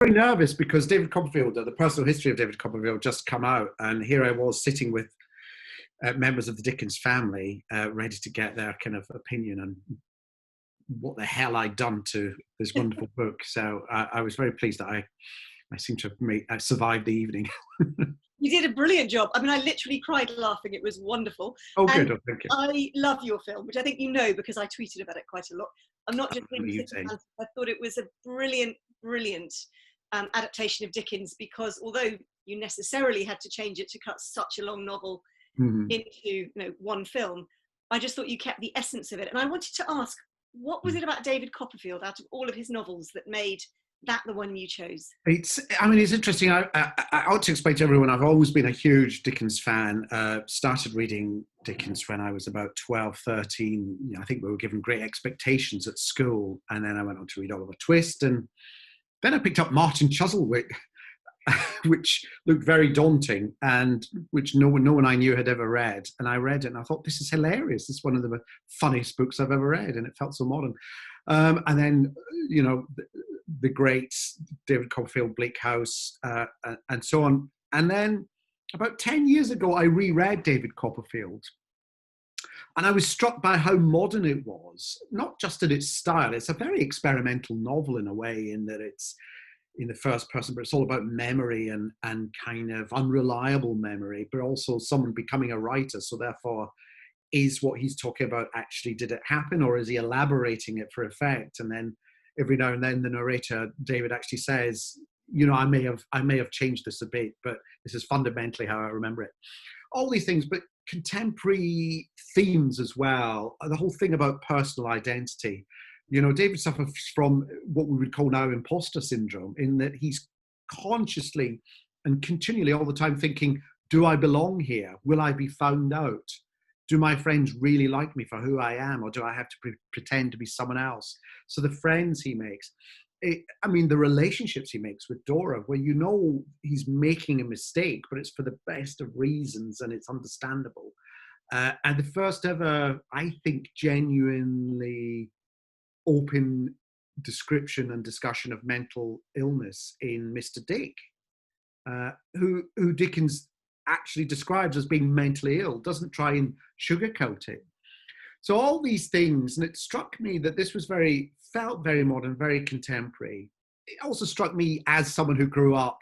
very nervous because David Copperfield, the personal history of David Copperfield, just come out, and here I was sitting with members of the Dickens family, ready to get their kind of opinion on what the hell I'd done to this wonderful book. So I was very pleased that I seem to have survived the evening. You did a brilliant job. I mean, I literally cried laughing. It was wonderful. Oh, good. Oh, thank you. I love your film, which I think you know because I tweeted about it quite a lot. I'm not just being I thought it was a brilliant, brilliant adaptation of Dickens, because although you necessarily had to change it to cut such a long novel into one film, I just thought you kept the essence of it. And I wanted to ask, what was it about David Copperfield out of all of his novels that made that the one you chose? It's interesting. I ought to explain to everyone, I've always been a huge Dickens fan. Started reading Dickens when I was about 12, 13. I think we were given great expectations at school. And then I went on to read Oliver Twist. And then I picked up Martin Chuzzlewit, which looked very daunting and which no one I knew had ever read. And I read it and I thought, this is hilarious. This is one of the funniest books I've ever read. And it felt so modern. And then, the great David Copperfield, Bleak House, and so on. And then about 10 years ago, I reread David Copperfield. And I was struck by how modern it was, not just in its style. It's a very experimental novel in a way, in that it's in the first person, but it's all about memory and kind of unreliable memory, but also someone becoming a writer. So therefore, is what he's talking about actually, did it happen, or is he elaborating it for effect? And then every now and then the narrator, David, actually says, I may have changed this a bit, but this is fundamentally how I remember it. All these things, but contemporary themes as well. The whole thing about personal identity. David suffers from what we would call now imposter syndrome, in that he's consciously and continually all the time thinking, do I belong here? Will I be found out? Do my friends really like me for who I am, or do I have to pretend to be someone else? So the friends he makes, the relationships he makes with Dora, where he's making a mistake, but it's for the best of reasons and it's understandable. And the first ever, I think, genuinely open description and discussion of mental illness in Mr. Dick, who Dickens actually describes as being mentally ill, doesn't try and sugarcoat it. So all these things, and it struck me that this felt very modern, very contemporary. It also struck me as someone who grew up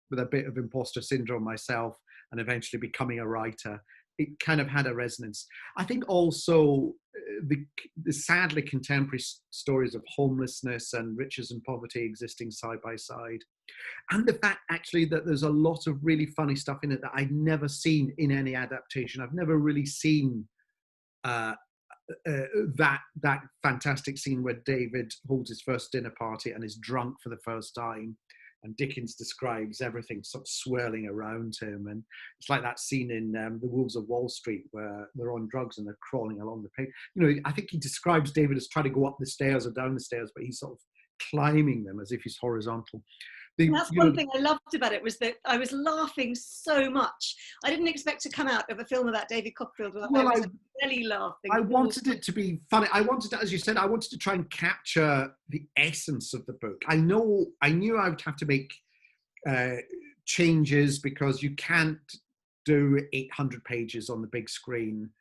with a bit of imposter syndrome myself and eventually becoming a writer. It kind of had a resonance. I think also the sadly contemporary stories of homelessness and riches and poverty existing side by side. And the fact actually that there's a lot of really funny stuff in it that I'd never seen in any adaptation. I've never really seen that fantastic scene where David holds his first dinner party and is drunk for the first time. And Dickens describes everything sort of swirling around him. And it's like that scene in The Wolves of Wall Street where they're on drugs and they're crawling along the pavement. I think he describes David as trying to go up the stairs or down the stairs, but he's sort of climbing them as if he's horizontal. That's one thing I loved about it, was that I was laughing so much. I didn't expect to come out of a film about David Copperfield without really laughing. I wanted it to be funny. I wanted to, as you said, I wanted to try and capture the essence of the book. I knew I would have to make changes, because you can't do 800 pages on the big screen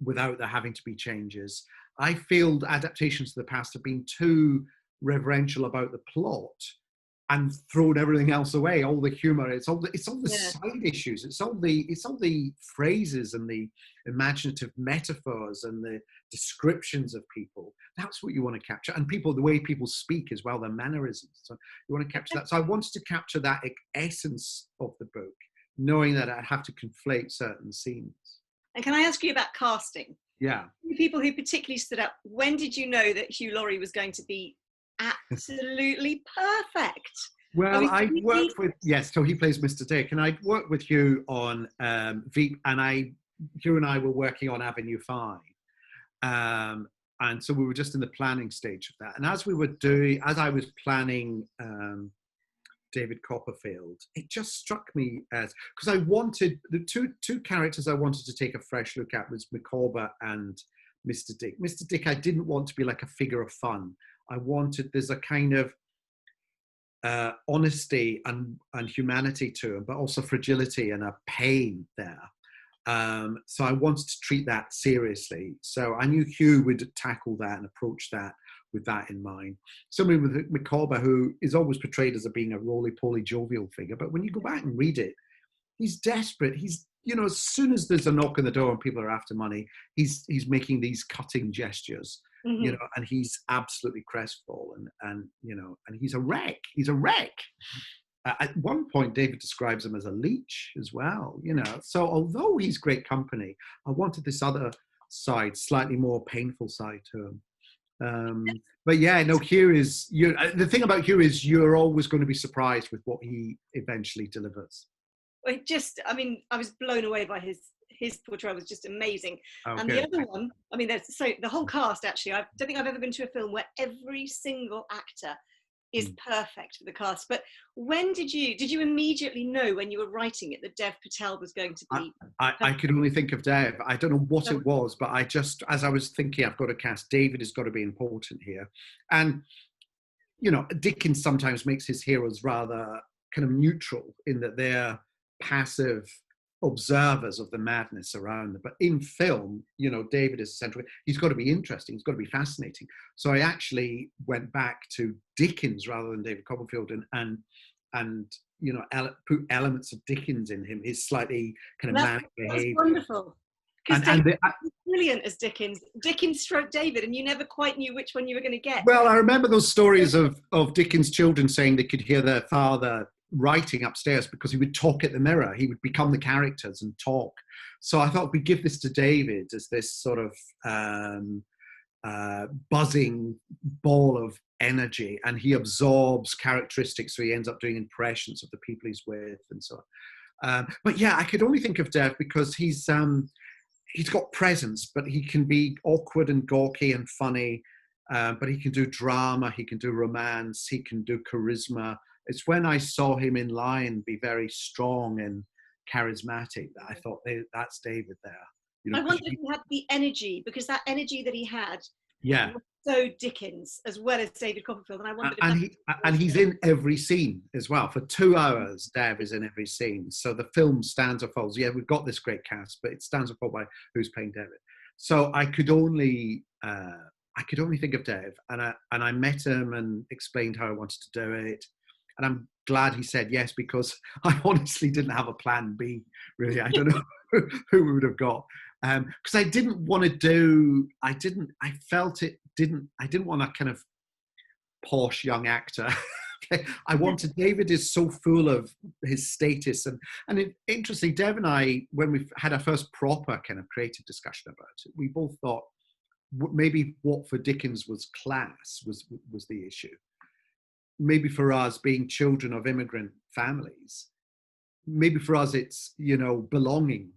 without there having to be changes. I feel adaptations to the past have been too reverential about the plot and thrown everything else away, all the humor. It's all the side issues. It's all the phrases and the imaginative metaphors and the descriptions of people. That's what you want to capture. And the way people speak as well, their mannerisms. So you want to capture that. So I wanted to capture that essence of the book, knowing that I'd have to conflate certain scenes. And can I ask you about casting? Yeah. The people who particularly stood out, when did you know that Hugh Laurie was going to be absolutely perfect? Well, I worked with, so he plays Mr. Dick, and I worked with Hugh on Veep, and Hugh and I were working on Avenue 5. And so we were just in the planning stage of that. And as I was planning David Copperfield, it just struck me because I wanted, the two characters I wanted to take a fresh look at was Micawber and Mr. Dick. Mr. Dick, I didn't want to be like a figure of fun. I wanted, there's a kind of, honesty and humanity to him, but also fragility and a pain there. So I wanted to treat that seriously. So I knew Hugh would tackle that and approach that with that in mind. Somebody with Micawber, who is always portrayed as being a roly-poly jovial figure, but when you go back and read it, he's desperate. He's, as soon as there's a knock on the door and people are after money, he's making these cutting gestures, Mm-hmm. and he's absolutely crestfallen, and he's a wreck. He's a wreck. At one point, David describes him as a leech as well, So although he's great company, I wanted this other side, slightly more painful side to him. But yeah, no, the thing about Hugh is you're always going to be surprised with what he eventually delivers. I was blown away by his portrayal. Was just amazing. Oh, and good. The other one, the whole cast actually. I don't think I've ever been to a film where every single actor is perfect for the cast. But when did you immediately know when you were writing it that Dev Patel was going to be? I could only think of Dev. I don't know what it was, but as I was thinking, I've got to cast David has got to be important here. And Dickens sometimes makes his heroes rather kind of neutral in that they're passive observers of the madness around them. But in film, David is central. He's got to be interesting. He's got to be fascinating. So I actually went back to Dickens rather than David Copperfield and put elements of Dickens in him. His slightly kind of manic behavior. That's wonderful. And brilliant as Dickens stroke David, and you never quite knew which one you were going to get. Well, I remember those stories of Dickens' children saying they could hear their father writing upstairs because he would talk at the mirror. He would become the characters and talk. So I thought we'd give this to David as this sort of buzzing ball of energy, and he absorbs characteristics, so he ends up doing impressions of the people he's with and so on. But yeah, I could only think of Dev because he's got presence, but he can be awkward and gawky and funny, but he can do drama, he can do romance, he can do charisma. It's when I saw him in Lion be very strong and charismatic that I thought, that's David there. I wondered if he had the energy, because that energy that he had was so Dickens as well as David Copperfield. And I wondered and he's in every scene as well. For 2 hours, Dev is in every scene. So the film stands or falls. Yeah, we've got this great cast, but it stands or falls by who's playing David. So I could only think of Dev, and I met him and explained how I wanted to do it. And I'm glad he said yes, because I honestly didn't have a plan B, really. I don't know who we would have got. Because I didn't want to I didn't want a kind of posh young actor. I wanted, David is so full of his status. And interestingly, Dev and I, when we had our first proper kind of creative discussion about it, we both thought maybe what for Dickens was class was the issue. Maybe for us, being children of immigrant families, maybe for us it's belonging,